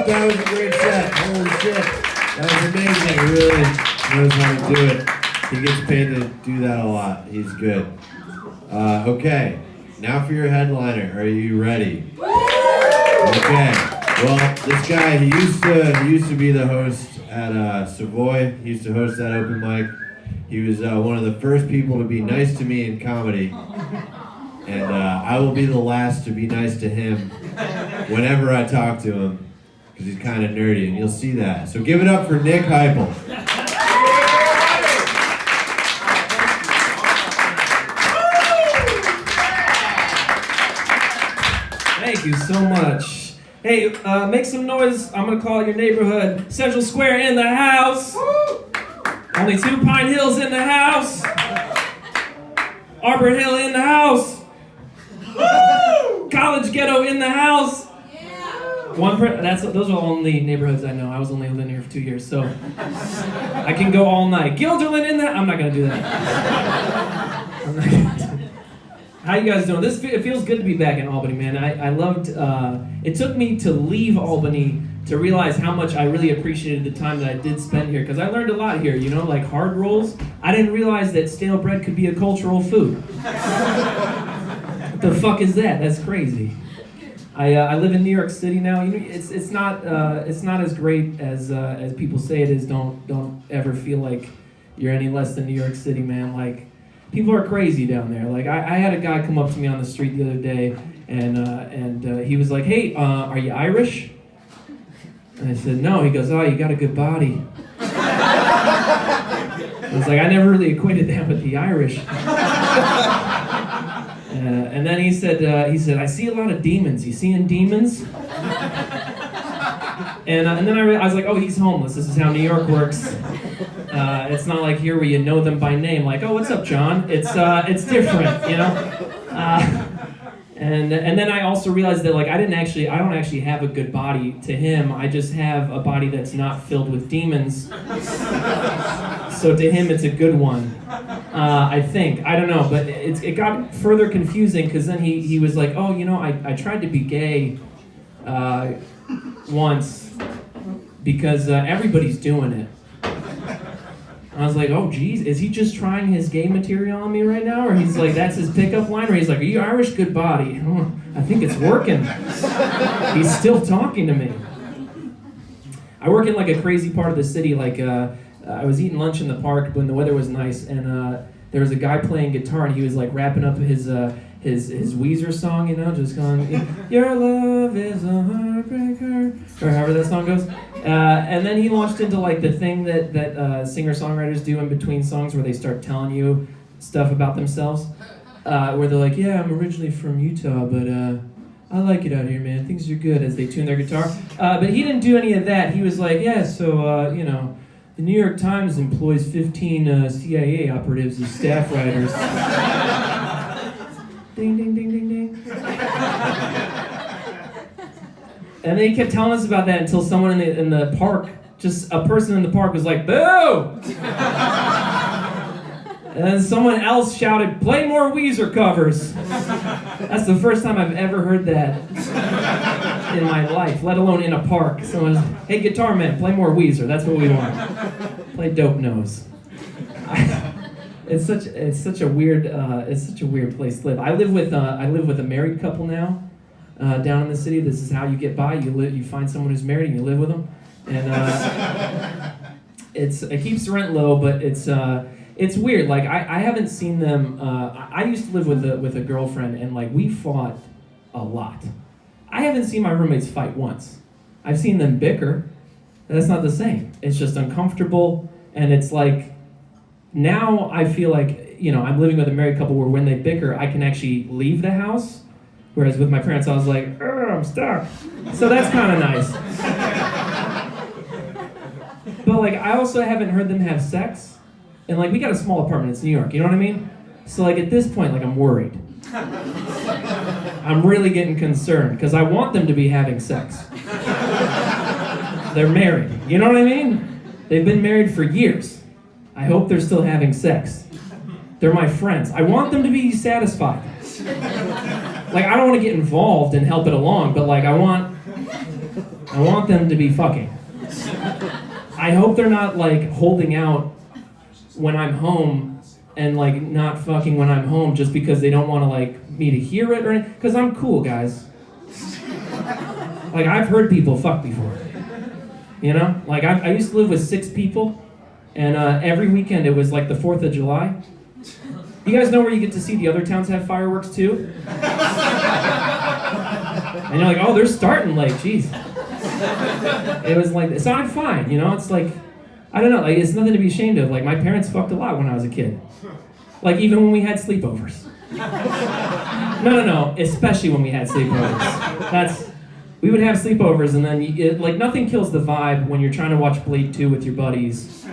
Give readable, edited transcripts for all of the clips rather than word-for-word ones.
up. That was a great set. Holy shit. That was amazing. He really knows how to do it. He gets paid to do that a lot. He's good. Okay. Now for your headliner. Are you ready? Okay. Well, this guy, he used to be the host at Savoy. He used to host that open mic. He was one of the first people to be nice to me in comedy. And I will be the last to be nice to him whenever I talk to him, because he's kind of nerdy, and you'll see that. So give it up for Nick Heupel. Thank you so much. Hey, make some noise. I'm gonna call your neighborhood. Central Square in the house. Only 2 Pine Hills in the house. Arbor Hill in the house. College Ghetto in the house. Those are only neighborhoods I know. I was only living here for 2 years, so I can go all night. Guilderland in that. I'm not gonna do that. How you guys doing? It feels good to be back in Albany, man. I loved. It took me to leave Albany to realize how much I really appreciated the time that I did spend here, because I learned a lot here. You know, like hard rolls. I didn't realize that stale bread could be a cultural food. What the fuck is that? That's crazy. I live in New York City now. You know, it's not as great as people say it is. Don't ever feel like you're any less than New York City, man. Like, people are crazy down there. Like, I had a guy come up to me on the street the other day, and he was like, "Hey, are you Irish?" And I said, "No." He goes, "Oh, you got a good body." I was like, I never really equated that with the Irish. And then he said, "I see a lot of demons. You seeing demons?" And then I was like, "Oh, he's homeless. This is how New York works. It's not like here where you know them by name. Like, oh, what's up, John? It's different, you know." And then I also realized that, like, I don't actually have a good body to him. I just have a body that's not filled with demons. So to him, it's a good one. I think. I don't know, but it got further confusing, because then he was like, "Oh, you know, I tried to be gay once because everybody's doing it." I was like, "Oh, geez, is he just trying his gay material on me right now?" Or he's like, that's his pickup line? Or he's like, "Are you Irish? Good body." Oh, I think it's working. He's still talking to me. I work in like a crazy part of the city. Like, I was eating lunch in the park when the weather was nice, and there was a guy playing guitar, and he was like wrapping up his Weezer song, you know, just going, "Your love is a heartbreaker," or however that song goes. And then he launched into like the thing that singer-songwriters do in between songs, where they start telling you stuff about themselves, where they're like, "Yeah, I'm originally from Utah, but I like it out here, man. Things are good," as they tune their guitar. But he didn't do any of that. He was like, "Yeah, so, you know, the New York Times employs 15 CIA operatives as staff writers." Ding, ding, ding, ding, ding. And then he kept telling us about that until someone in the park, just a person in the park, was like, "Boo!" And then someone else shouted, "Play more Weezer covers." That's the first time I've ever heard that in my life, let alone in a park. Someone's, "Hey, guitar man, play more Weezer. That's what we want. Play Dope Nose." It's such a weird place to live. I live with a married couple now, down in the city. This is how you get by. You find someone who's married and you live with them, and it keeps the rent low, but it's weird. Like, I haven't seen them. I used to live with a girlfriend, and like, we fought a lot. I haven't seen my roommates fight once. I've seen them bicker. That's not the same. It's just uncomfortable, and it's like, now I feel like, you know, I'm living with a married couple where when they bicker, I can actually leave the house. Whereas with my parents, I was like, I'm stuck. So that's kind of nice. But like, I also haven't heard them have sex. And like, we got a small apartment, it's New York, you know what I mean? So like, at this point, like, I'm worried. I'm really getting concerned, because I want them to be having sex. They're married, you know what I mean? They've been married for years. I hope they're still having sex. They're my friends. I want them to be satisfied. Like, I don't want to get involved and help it along, but like, I want I want them to be fucking. I hope they're not like holding out when I'm home and like not fucking when I'm home just because they don't want to like me to hear it or anything. Because I'm cool, guys. Like I've heard people fuck before. You know? Like I used to live with 6 people and every weekend it was like the 4th of July. You guys know where you get to see the other towns have fireworks too? And you're like, oh, they're starting late, jeez. It was like, so I'm fine, you know? It's like, I don't know, like it's nothing to be ashamed of. Like my parents fucked a lot when I was a kid. Like even when we had sleepovers. No, especially when we had sleepovers. We would have sleepovers and then, like nothing kills the vibe when you're trying to watch Blade 2 with your buddies.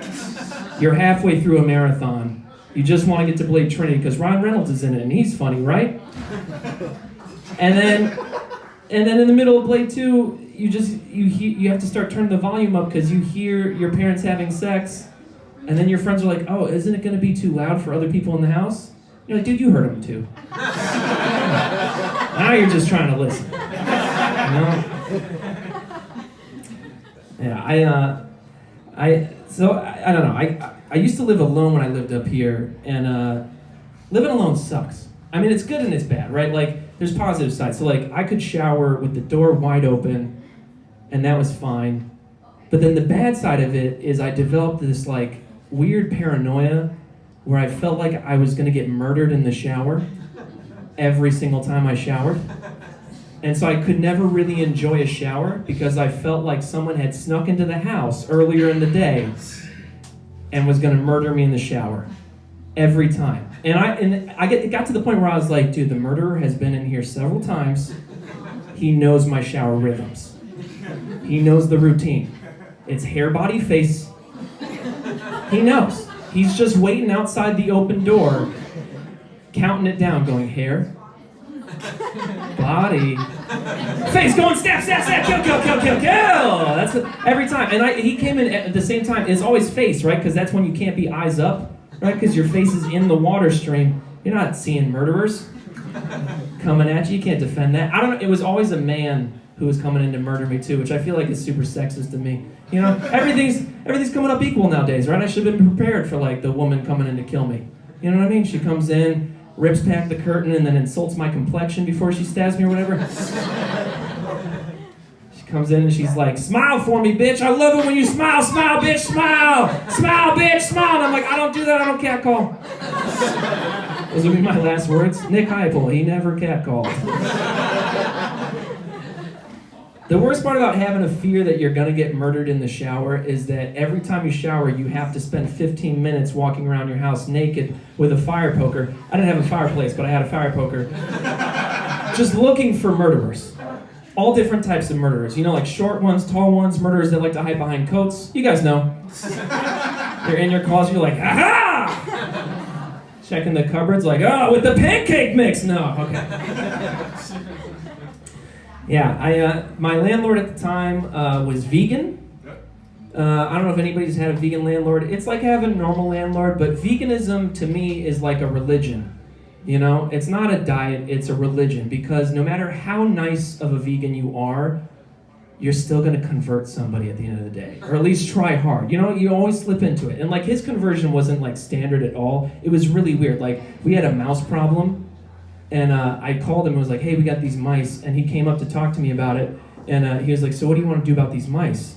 You're halfway through a marathon. You just want to get to Blade Trinity because Ryan Reynolds is in it and he's funny, right? And then in the middle of Blade 2, you have to start turning the volume up because you hear your parents having sex, and then your friends are like, oh, isn't it going to be too loud for other people in the house? You're like, dude, you heard them too. Now you're just trying to listen. You know? Yeah, I don't know. I used to live alone when I lived up here, and living alone sucks. I mean, it's good and it's bad, right? Like, there's positive sides. So, like, I could shower with the door wide open, and that was fine. But then the bad side of it is I developed this, like, weird paranoia where I felt like I was going to get murdered in the shower every single time I showered. And so I could never really enjoy a shower because I felt like someone had snuck into the house earlier in the day and was going to murder me in the shower every time. It got to the point where I was like, dude, the murderer has been in here several times. He knows my shower rhythms. He knows the routine. It's hair, body, face. He knows. He's just waiting outside the open door, counting it down, going hair, body, face, going stab, kill. That's every time. And he came in at the same time. It's always face, right? Because that's when you can't be eyes up, right? Because your face is in the water stream. You're not seeing murderers coming at you. You can't defend that. I don't know. It was always a man who was coming in to murder me too, which I feel like is super sexist to me. You know, everything's coming up equal nowadays, right? I should have been prepared for like the woman coming in to kill me. You know what I mean? She comes in, rips back the curtain, and then insults my complexion before she stabs me or whatever. She comes in and she's like, smile for me, bitch. I love it when you smile, bitch, smile. Smile, bitch, smile. And I'm like, I don't do that, I don't catcall. Those would be my last words. Nick Heupel, he never catcalled. The worst part about having a fear that you're going to get murdered in the shower is that every time you shower, you have to spend 15 minutes walking around your house naked with a fire poker. I didn't have a fireplace, but I had a fire poker. Just looking for murderers. All different types of murderers. You know, like short ones, tall ones, murderers that like to hide behind coats. You guys know. You're in your closet, you're like, aha! Checking the cupboards, like, oh, with the pancake mix. No, okay. Yeah, my landlord at the time was vegan. I don't know if anybody's had a vegan landlord. It's like having a normal landlord, but veganism to me is like a religion. You know, it's not a diet, it's a religion, because no matter how nice of a vegan you are, you're still going to convert somebody at the end of the day, or at least try hard. You know, you always slip into it. And like his conversion wasn't like standard at all. It was really weird. Like we had a mouse problem. And I called him and was like, hey, we got these mice. And he came up to talk to me about it. And he was like, so what do you want to do about these mice?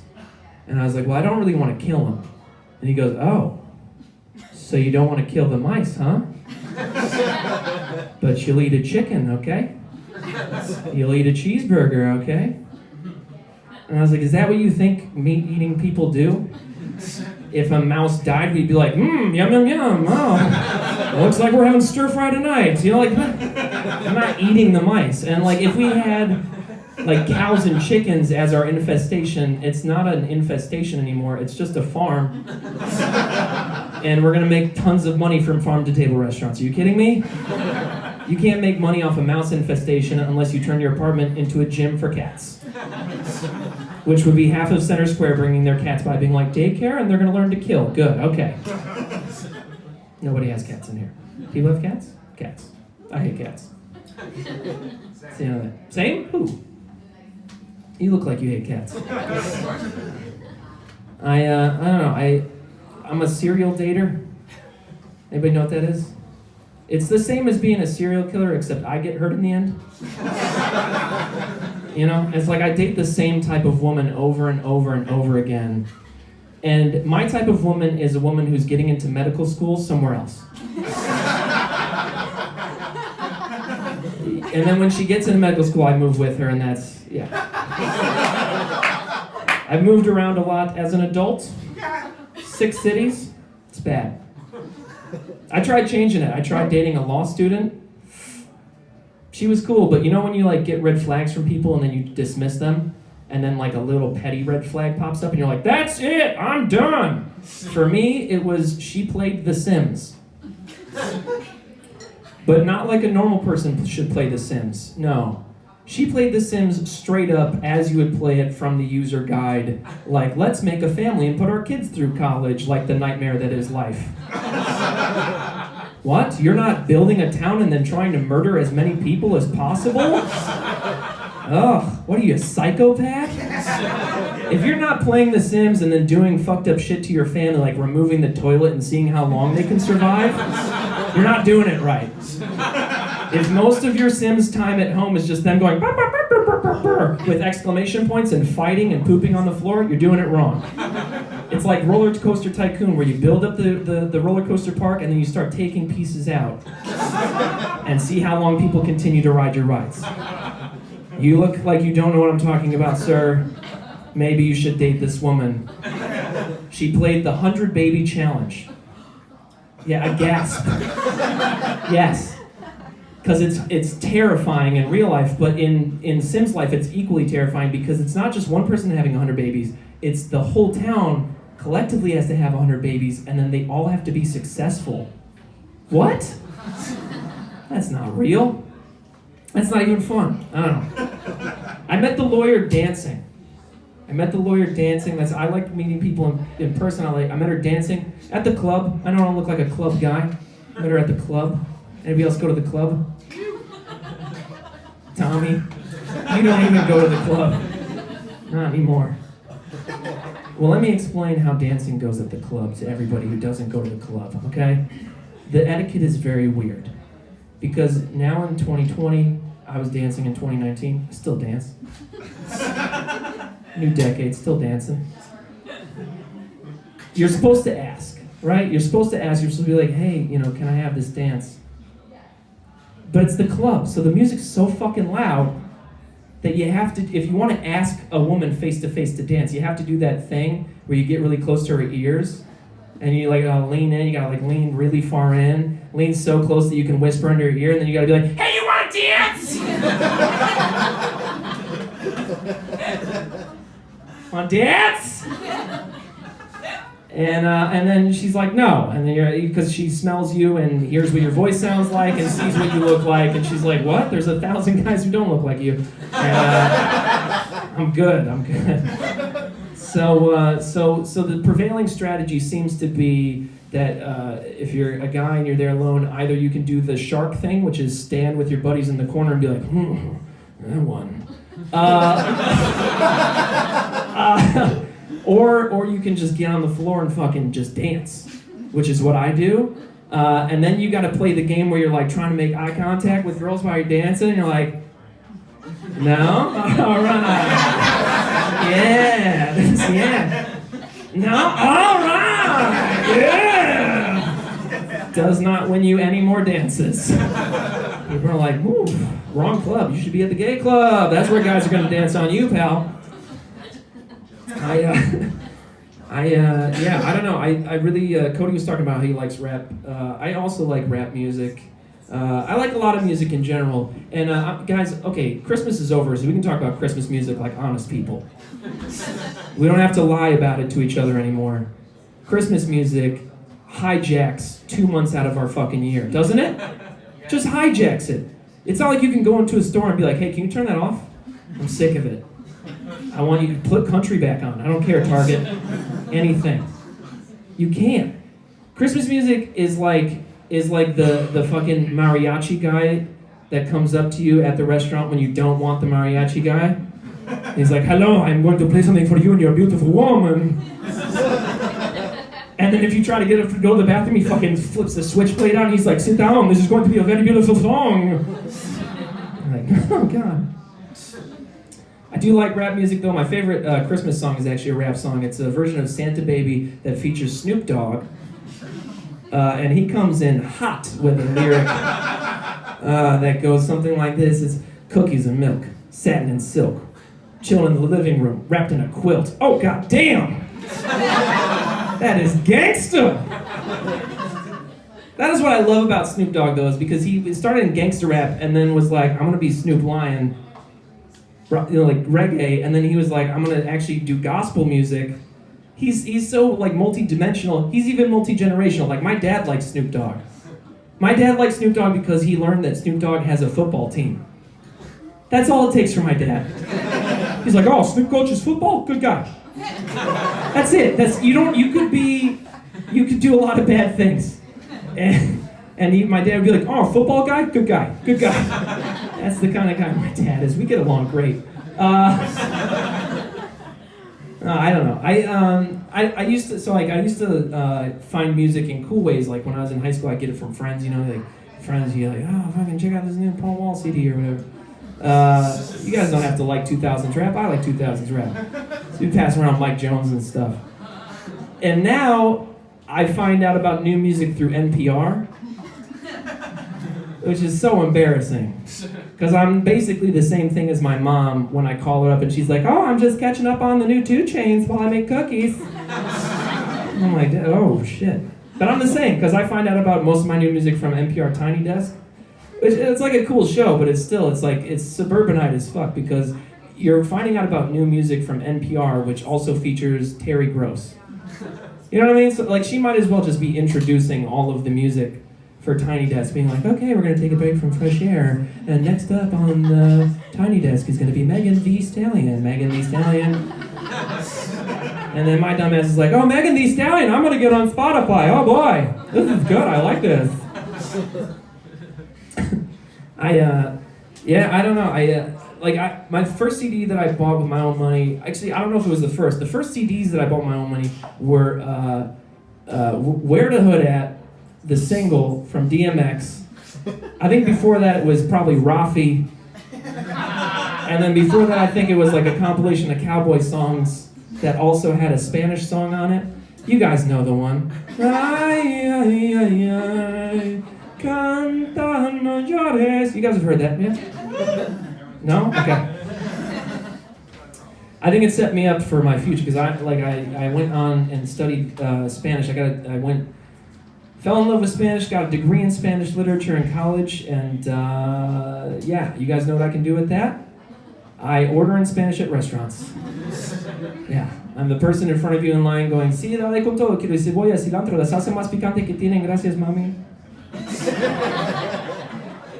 And I was like, well, I don't really want to kill them. And he goes, oh, so you don't want to kill the mice, huh? But you'll eat a chicken, okay? You'll eat a cheeseburger, okay? And I was like, is that what you think meat-eating people do? If a mouse died, we'd be like, yum, yum, yum, oh, looks like we're having stir fry tonight. You know, like, I'm not eating the mice. And like, if we had like cows and chickens as our infestation, it's not an infestation anymore, it's just a farm. And we're gonna make tons of money from farm-to-table restaurants. Are you kidding me? You can't make money off a mouse infestation unless you turn your apartment into a gym for cats. Which would be half of Center Square bringing their cats by, being like, daycare, and they're going to learn to kill. Good, okay. Nobody has cats in here. People have cats? Cats. I hate cats. See, you know that. Same? Who? You look like you hate cats. I don't know. I'm a serial dater. Anybody know what that is? It's the same as being a serial killer, except I get hurt in the end. You know, it's like I date the same type of woman over and over and over again. And my type of woman is a woman who's getting into medical school somewhere else. And then when she gets into medical school, I move with her, and that's, yeah. I've moved around a lot as an adult. 6 cities. It's bad. I tried changing it. I tried dating a law student. She was cool, but you know when you like get red flags from people and then you dismiss them? And then like a little petty red flag pops up and you're like, that's it, I'm done. For me, it was she played The Sims. But not like a normal person should play The Sims. No. She played The Sims straight up as you would play it from the user guide. Like, let's make a family and put our kids through college, like the nightmare that is life. What? You're not building a town and then trying to murder as many people as possible? Ugh, what are you, a psychopath? If you're not playing The Sims and then doing fucked up shit to your family, like removing the toilet and seeing how long they can survive, you're not doing it right. If most of your Sims time at home is just them going burr, burr, burr, burr, burr, burr, with exclamation points and fighting and pooping on the floor, you're doing it wrong. It's like Roller Coaster Tycoon, where you build up the roller coaster park and then you start taking pieces out and see how long people continue to ride your rides. You look like you don't know what I'm talking about, sir. Maybe you should date this woman. She played the 100 Baby Challenge. Yeah, I gasp. Yes. Because it's terrifying in real life, but in Sims life it's equally terrifying because it's not just one person having 100 babies, it's the whole town collectively has to have 100 babies and then they all have to be successful. What? That's not real. That's not even fun. I don't know. I met the lawyer dancing. I like meeting people in person. I met her dancing at the club. I don't look like a club guy. I met her at the club. Anybody else go to the club? Tommy, you don't even go to the club. Not anymore. Well, let me explain how dancing goes at the club to everybody who doesn't go to the club, okay? The etiquette is very weird. Because now in 2020, I was dancing in 2019. I still dance. New decade, still dancing. You're supposed to ask, right? You're supposed to be like, hey, can I have this dance? But it's the club, so the music's so fucking loud that you have to, if you want to ask a woman face to face to dance, you have to do that thing where you get really close to her ears and you lean in, you gotta lean really far in, lean so close that you can whisper into her ear, and then you gotta be like, hey, you wanna dance? Want to dance? And then she's like, no. And then because she smells you and hears what your voice sounds like and sees what you look like, and she's like, what? There's 1,000 guys who don't look like you. I'm good. So the prevailing strategy seems to be that if you're a guy and you're there alone, either you can do the shark thing, which is stand with your buddies in the corner and be like, that one. Or you can just get on the floor and fucking just dance, which is what I do. And then you got to play the game where you're trying to make eye contact with girls while you're dancing, and you're like, no? All right. Yeah. Yeah. No? All right. Yeah. Does not win you any more dances. People are like, ooh, wrong club. You should be at the gay club. That's where guys are going to dance on you, pal. I don't know. I really, Cody was talking about how he likes rap. I also like rap music. I like a lot of music in general. And guys, okay, Christmas is over, so we can talk about Christmas music like honest people. We don't have to lie about it to each other anymore. Christmas music hijacks 2 months out of our fucking year, doesn't it? Just hijacks it. It's not like you can go into a store and be like, hey, can you turn that off? I'm sick of it. I want you to put country back on. I don't care, Target. Anything. You can't. Christmas music is like the fucking mariachi guy that comes up to you at the restaurant when you don't want the mariachi guy. He's like, hello, I'm going to play something for you and your beautiful woman. And then if you try to get him to go to the bathroom, he fucking flips the switchblade on. He's like, sit down, this is going to be a very beautiful song. I'm like, oh God. I do like rap music though. My favorite Christmas song is actually a rap song. It's a version of Santa Baby that features Snoop Dogg. And he comes in hot with a lyric that goes something like this. It's cookies and milk, satin and silk, chilling in the living room, wrapped in a quilt. Oh, God damn! That is gangster! That is what I love about Snoop Dogg, though, is because he started in gangster rap and then was like, I'm gonna be Snoop Lion, like reggae, and then he was like, I'm gonna actually do gospel music. He's so like multi-dimensional. He's even multi-generational. Like my dad likes Snoop Dogg. My dad likes Snoop Dogg because he learned that Snoop Dogg has a football team. That's all it takes for my dad. He's like, oh, Snoop coaches football? Good guy. That's it. You could do a lot of bad things. And my dad would be like, oh, football guy? Good guy. Good guy. That's the kind of guy my dad is. We get along great. I don't know. I used to find music in cool ways. Like when I was in high school, I'd get it from friends. You know, like friends, you're like, oh, fucking check out this new Paul Wall CD or whatever. You guys don't have to like 2000s rap. I like 2000s rap. So we pass around Mike Jones and stuff. And now I find out about new music through NPR, which is so embarrassing. Because I'm basically the same thing as my mom when I call her up and she's like, oh, I'm just catching up on the new 2 Chainz while I make cookies. I'm like, oh, shit. But I'm the same, because I find out about most of my new music from NPR Tiny Desk. It's like a cool show, but it's suburbanite as fuck, because you're finding out about new music from NPR, which also features Terry Gross. You know what I mean? So, like, she might as well just be introducing all of the music for Tiny Desk, being like, okay, we're going to take a break from fresh air, and next up on the Tiny Desk is going to be Megan Thee Stallion. Megan Thee Stallion. And then my dumbass is like, oh, Megan Thee Stallion, I'm going to get on Spotify. Oh boy, this is good, I like this. I don't know, my first CD that I bought with my own money, actually, I don't know if it was the first. The first CDs that I bought with my own money were Where the Hood At, the single from DMX. I think before that it was probably Rafi. And then before that I think it was like a compilation of cowboy songs that also had a Spanish song on it. You guys know the one. Ay, ay, ay, ay, canta, no llores. You guys have heard that, yeah? No? Okay. I think it set me up for my future because I went on and studied Spanish. Fell in love with Spanish, got a degree in Spanish literature in college, and you guys know what I can do with that? I order in Spanish at restaurants. Yeah, I'm the person in front of you in line going, sí, dale con todo, quiero cebolla, cilantro, la salsa más picante que tienen, gracias, mami.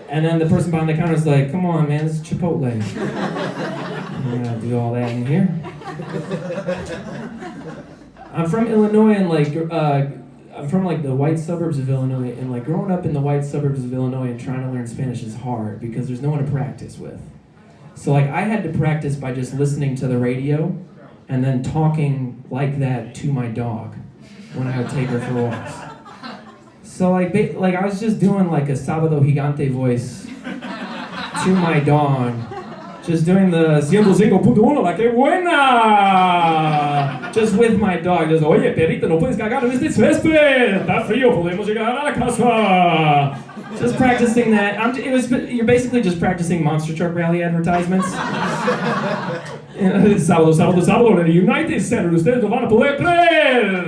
And then the person behind the counter is like, come on, man, this is Chipotle. I'm gonna do all that in here. I'm from Illinois, and I'm from the white suburbs of Illinois, and growing up in the white suburbs of Illinois and trying to learn Spanish is hard because there's no one to practice with. So I had to practice by just listening to the radio and then talking like that to my dog when I would take her for walks. So I was just doing a Sábado Gigante voice to my dog. Just doing the 105.1, la que buena! Just with my dog, just, oye, perrito, no puedes cagar en este césped! Está frío, podemos llegar a la casa! Just practicing that. You're basically just practicing monster truck rally advertisements. Sábado, en el United Center, ustedes no van a poder creer!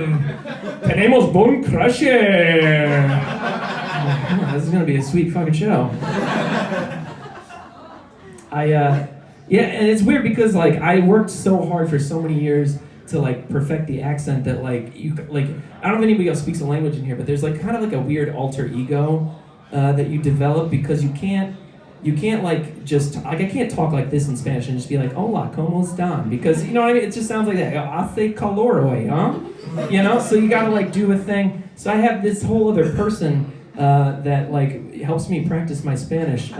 Tenemos Bone Crusher! This is gonna be a sweet fucking show. And it's weird because I worked so hard for so many years to perfect the accent that I don't know if anybody else speaks a language in here, but there's kind of a weird alter ego that you develop because you can't just I can't talk like this in Spanish and just be like, hola, ¿cómo están? Because you know what I mean, it just sounds like that. Hace calor hoy, huh? You know, so you gotta do a thing. So I have this whole other person that helps me practice my Spanish.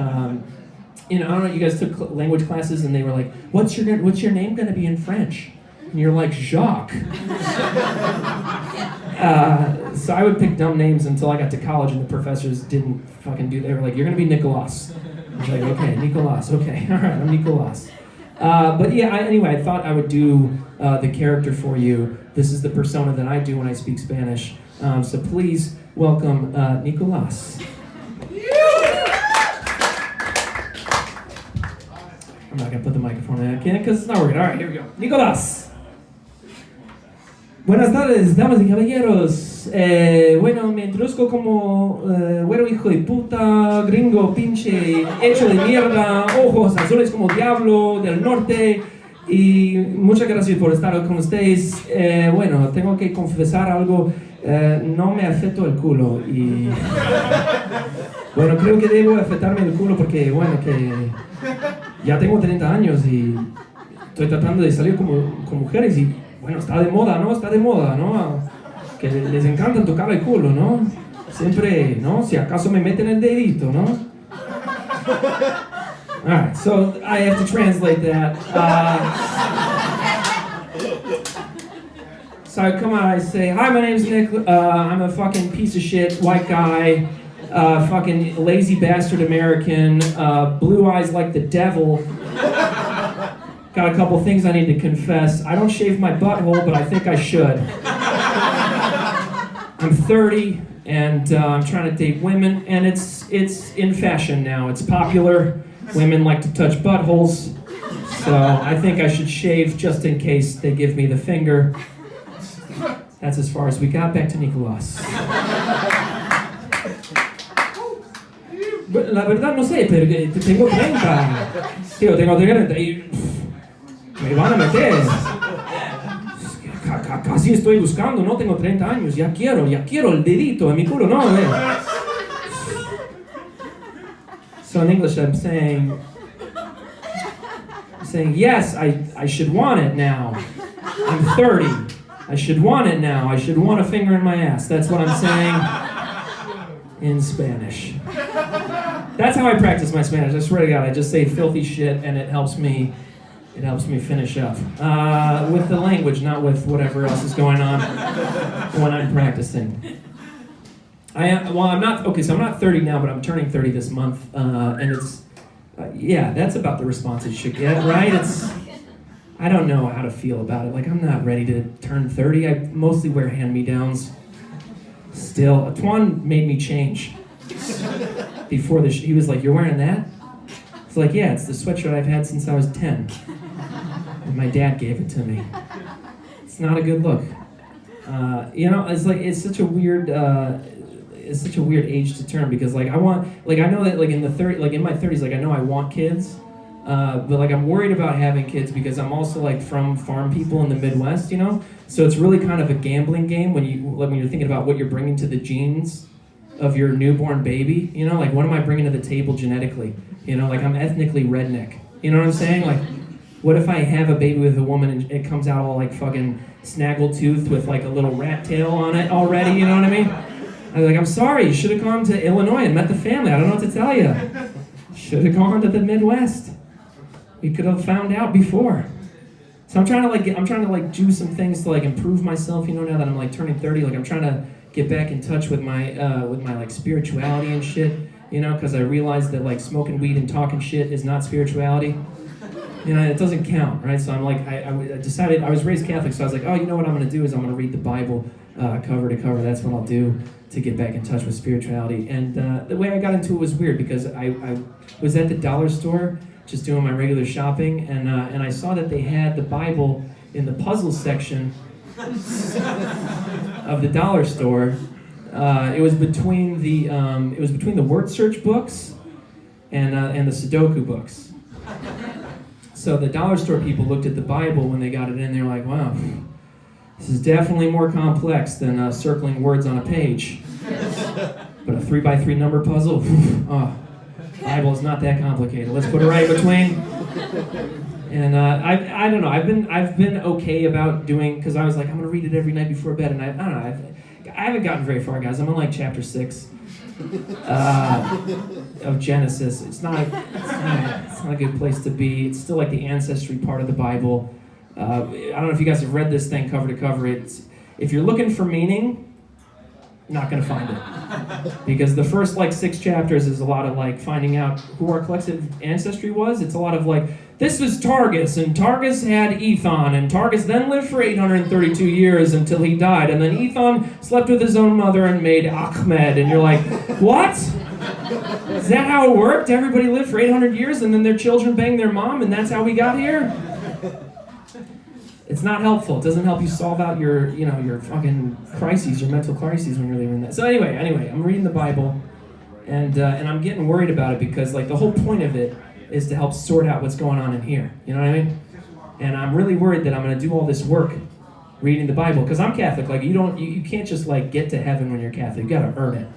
I don't know, you guys took language classes and they were like, what's your name gonna be in French? And you're like, Jacques. So I would pick dumb names until I got to college and the professors didn't fucking do, they were like, you're gonna be Nicolas. I was like, okay, Nicolas, okay, all right, I'm Nicolas. But yeah, anyway, I thought I would do the character for you. This is the persona that I do when I speak Spanish. So please welcome Nicolas. I'm not gonna put the microphone in, can't, because it's not working. All right, here we go. Nicolas. Buenas tardes, damas y caballeros. Bueno, me introduzco como güero hijo de puta, gringo, pinche, hecho de mierda, ojos azules como diablo del norte. Y muchas gracias por estar con ustedes. Bueno, tengo que confesar algo. No me afecto el culo. Y bueno, creo que debo afectarme el culo porque, bueno, que ya tengo 30 años y estoy tratando de salir con mujeres y, bueno, está de moda, ¿no? Está de moda, ¿no? Que les encanta tocar el culo, ¿no? Siempre, ¿no? Si acaso me meten el dedito, ¿no? Alright, so I have to translate that. So I come out, I say, hi, my name's Nick, I'm a fucking piece of shit, white guy, fucking lazy bastard American, blue eyes like the devil. Got a couple things I need to confess. I don't shave my butthole, but I think I should. I'm 30, and I'm trying to date women, and it's in fashion now. It's popular. Women like to touch buttholes, so I think I should shave just in case they give me the finger. That's as far as we got. Back to Nicolas. La verdad no sé, pero tengo 30. Tío, tengo 30 y me van a meter. Casi estoy buscando, no tengo 30 años, ya quiero el dedito en mi culo, no, So in English I'm saying, yes, I should want it now. I'm 30. I should want it now. I should want a finger in my ass. That's what I'm saying in Spanish. That's how I practice my Spanish. I swear to God, I just say filthy shit and it helps me finish up. With the language, not with whatever else is going on when I'm practicing. I'm not 30 now, but I'm turning 30 this month, and it's, that's about the response it should get, right? I don't know how to feel about it. Like, I'm not ready to turn 30. I mostly wear hand-me-downs still. Twon made me change. Before he was like, you're wearing that? It's like, yeah, it's the sweatshirt I've had since I was 10. And my dad gave it to me. It's not a good look. It's such a weird age to turn because I know that in my 30s, I know I want kids, but I'm worried about having kids because I'm also from farm people in the Midwest, so it's really kind of a gambling game when you're thinking about what you're bringing to the genes of your newborn baby, what am I bringing to the table genetically, I'm ethnically redneck, you know what I'm saying, what if I have a baby with a woman and it comes out all fucking snaggletooth with a little rat tail on it already, you know what I mean? I was I'm sorry, you should have gone to Illinois and met the family. I don't know what to tell you. Should have gone to the Midwest. We could have found out before. So I'm trying to do some things to improve myself, now that I'm turning 30, I'm trying to get back in touch with my spirituality and shit, because I realized that smoking weed and talking shit is not spirituality. It doesn't count, right? So I'm I decided, I was raised Catholic, so I was what I'm going to do is I'm going to read the Bible cover to cover. That's what I'll do to get back in touch with spirituality. And the way I got into it was weird because I was at the dollar store just doing my regular shopping, and I saw that they had the Bible in the puzzle section of the dollar store. It was between the word search books and the Sudoku books. So the dollar store people looked at the Bible when they got it in. They're like, wow, this is definitely more complex than circling words on a page. But a 3x3 number puzzle, Bible is not that complicated. Let's put it right between. And I don't know. I've been okay about doing, because I was I'm gonna read it every night before bed, and I don't know. I haven't gotten very far, guys. I'm on chapter 6. of Genesis. It's not a good place to be. It's still like the ancestry part of the Bible. I don't know if you guys have read this thing cover to cover. If you're looking for meaning, not going to find it. Because the first 6 chapters is a lot of finding out who our collective ancestry was. It's a lot of this is Targus, and Targus had Ethon, and Targus then lived for 832 years until he died, and then Ethon slept with his own mother and made Ahmed, and you're like, what? Is that how it worked? Everybody lived for 800 years, and then their children banged their mom, and that's how we got here? It's not helpful. It doesn't help you solve out your fucking crises, your mental crises when you're living that. So anyway, I'm reading the Bible, and I'm getting worried about it because the whole point of it is to help sort out what's going on in here. You know what I mean? And I'm really worried that I'm going to do all this work reading the Bible because I'm Catholic. You can't just get to heaven when you're Catholic. You got to earn it.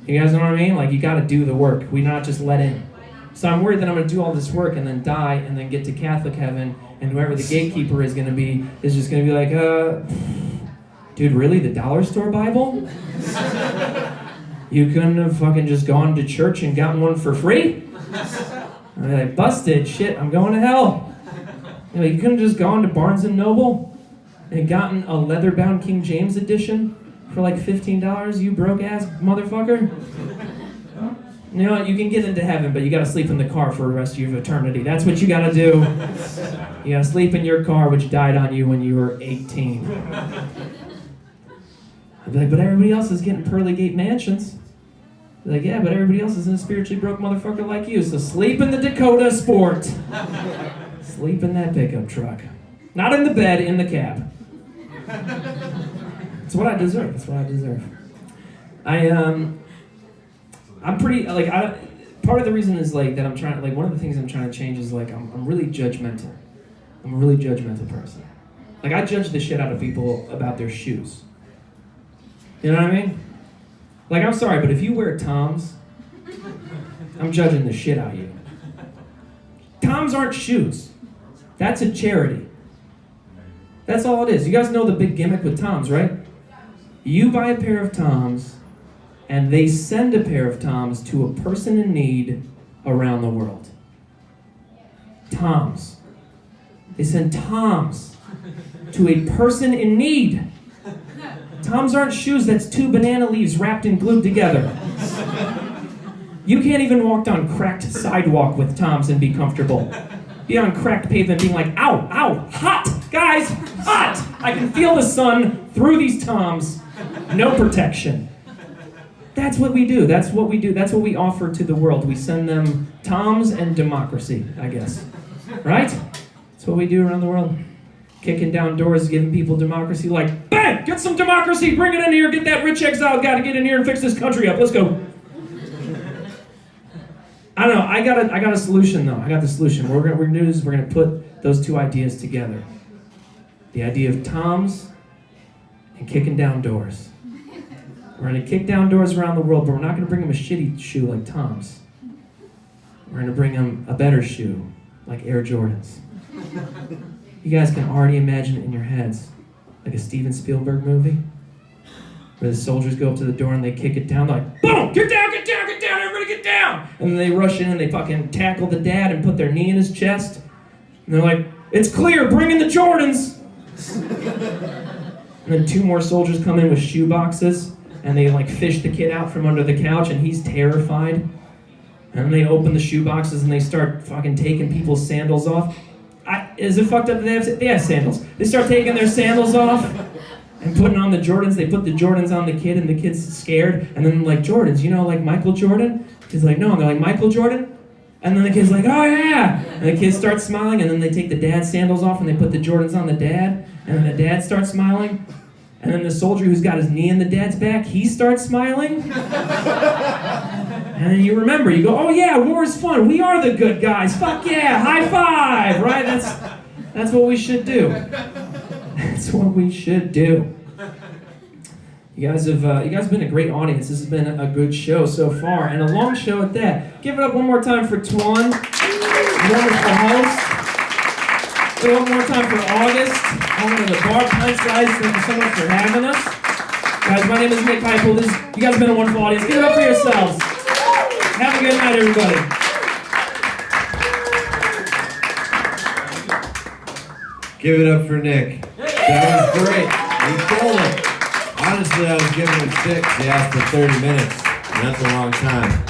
You guys know what I mean? You got to do the work. We not just let in. So I'm worried that I'm going to do all this work and then die and then get to Catholic heaven, and whoever the gatekeeper is going to be is just going to be like, dude, really? The dollar store Bible? You couldn't have fucking just gone to church and gotten one for free? And they're like, busted, shit, I'm going to hell. You couldn't have just gone to Barnes & Noble and gotten a leather-bound King James edition for $15, you broke-ass motherfucker? You know what, you can get into heaven, but you gotta sleep in the car for the rest of your eternity. That's what you gotta do. You gotta sleep in your car, which died on you when you were 18. I'd be like, but everybody else is getting pearly gate mansions. Be like, yeah, but everybody else is in a spiritually broke motherfucker like you, so sleep in the Dakota Sport. Sleep in that pickup truck. Not in the bed, in the cab. That's what I deserve. That's what I deserve. I'm pretty, part of the reason is, that I'm trying, one of the things I'm trying to change is, I'm really judgmental. I'm a really judgmental person. I judge the shit out of people about their shoes. You know what I mean? I'm sorry, but if you wear Toms, I'm judging the shit out of you. Toms aren't shoes. That's a charity. That's all it is. You guys know the big gimmick with Toms, right? You buy a pair of Toms, and they send a pair of Toms to a person in need around the world. Toms. They send Toms to a person in need. Toms aren't shoes, that's 2 banana leaves wrapped and glued together. You can't even walk on cracked sidewalk with Toms and be comfortable. Be on cracked pavement being like, ow, ow, hot, guys, hot! I can feel the sun through these Toms. No protection. That's what we do. That's what we do. That's what we offer to the world. We send them Toms and democracy, I guess. Right? That's what we do around the world. Kicking down doors, giving people democracy. Bang! Get some democracy! Bring it in here! Get that rich exile guy to get in here and fix this country up. Let's go. I don't know. I got a solution, though. I got the solution. What we're going to do is we're going to put those 2 ideas together. The idea of Toms and kicking down doors. We're going to kick down doors around the world, but we're not going to bring them a shitty shoe like Tom's. We're going to bring them a better shoe, like Air Jordans. You guys can already imagine it in your heads, like a Steven Spielberg movie, where the soldiers go up to the door and they kick it down. They're like, boom, get down, get down, get down, everybody get down. And then they rush in and they fucking tackle the dad and put their knee in his chest. And they're like, it's clear, bring in the Jordans. And then 2 more soldiers come in with shoe boxes. And they fish the kid out from under the couch, and he's terrified. And then they open the shoe boxes and they start fucking taking people's sandals off. Is it fucked up that they have sandals? They start taking their sandals off and putting on the Jordans. They put the Jordans on the kid, and the kid's scared. And then Jordans, Michael Jordan? He's like, no. And they're like, Michael Jordan? And then the kid's like, oh yeah! And the kid starts smiling, and then they take the dad's sandals off and they put the Jordans on the dad. And then the dad starts smiling. And then the soldier who's got his knee in the dad's back, he starts smiling. And then you remember, you go, oh yeah, war is fun. We are the good guys. Fuck yeah, high five, right? That's what we should do. That's what we should do. You guys have been a great audience. This has been a good show so far, and a long show at that. Give it up one more time for Twon, wonderful host. Give it up one more time for August, owner of the bar, Pint. Guys, thank you so much for having us. Guys, my name is Nick Heupel. You guys have been a wonderful audience. Give it up for yourselves. Have a good night, everybody. Give it up for Nick. That was great. He killed it. Honestly, I was giving him 6. He asked for 30 minutes, and that's a long time.